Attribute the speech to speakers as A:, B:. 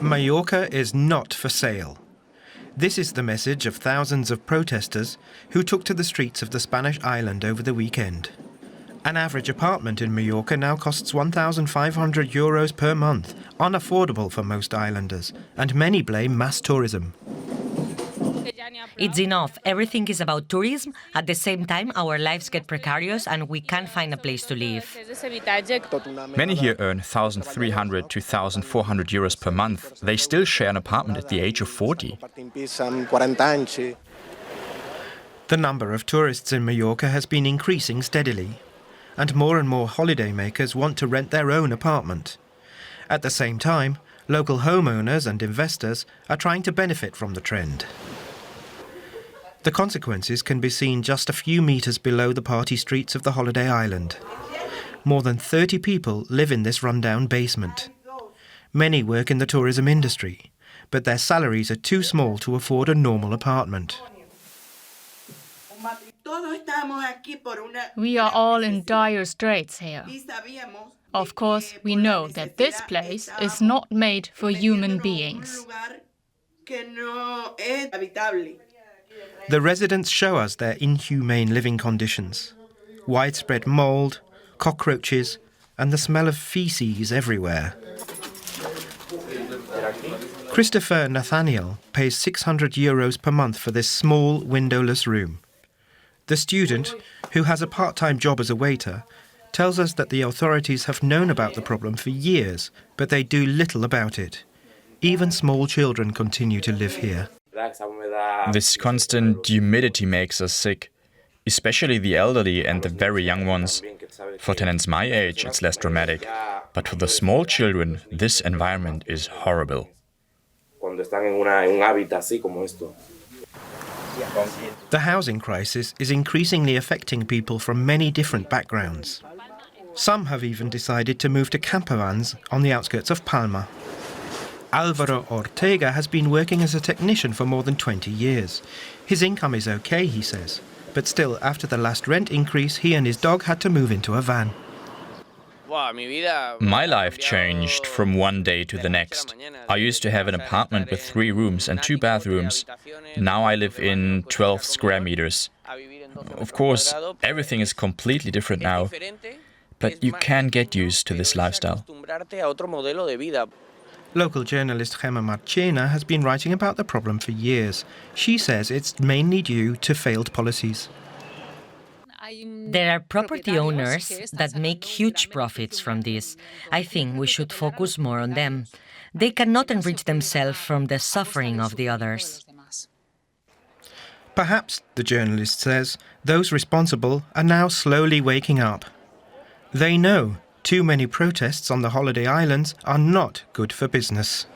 A: Mallorca is not for sale. This is the message of thousands of protesters who took to the streets of the Spanish island over the weekend. An average apartment in Mallorca now costs €1,500 per month, unaffordable for most islanders, and many blame mass tourism.
B: It's enough. Everything is about tourism. At the same time, our lives get precarious and we can't find a place to live.
C: Many here earn €1,300 to €1,400 per month. They still share an apartment at the age of 40.
A: The number of tourists in Mallorca has been increasing steadily, and more holidaymakers want to rent their own apartment. At the same time, local homeowners and investors are trying to benefit from the trend. The consequences can be seen just a few metres below the party streets of the holiday island. More than 30 people live in this rundown basement. Many work in the tourism industry, but their salaries are too small to afford a normal apartment.
D: We are all in dire straits here. Of course, we know that this place is not made for human beings.
A: The residents show us their inhumane living conditions. Widespread mould, cockroaches, and the smell of feces everywhere. Christopher Nathaniel pays €600 per month for this small, windowless room. The student, who has a part-time job as a waiter, tells us that the authorities have known about the problem for years, but they do little about it. Even small children continue to live here.
C: This constant humidity makes us sick, especially the elderly and the very young ones. For tenants my age, it's less dramatic, but for the small children, this environment is horrible.
A: The housing crisis is increasingly affecting people from many different backgrounds. Some have even decided to move to campervans on the outskirts of Palma. Alvaro Ortega has been working as a technician for more than 20 years. His income is okay, he says, but still, after the last rent increase, he and his dog had to move into a van.
C: My life changed from one day to the next. I used to have an apartment with 3 rooms and 2 bathrooms. Now I live in 12 square meters. Of course, everything is completely different now, but you can get used to this lifestyle.
A: Local journalist Gemma Marchena has been writing about the problem for years. She says it's mainly due to failed policies.
B: There are property owners that make huge profits from this. I think we should focus more on them. They cannot enrich themselves from the suffering of the others.
A: Perhaps, the journalist says, those responsible are now slowly waking up. They know too many protests on the holiday islands are not good for business.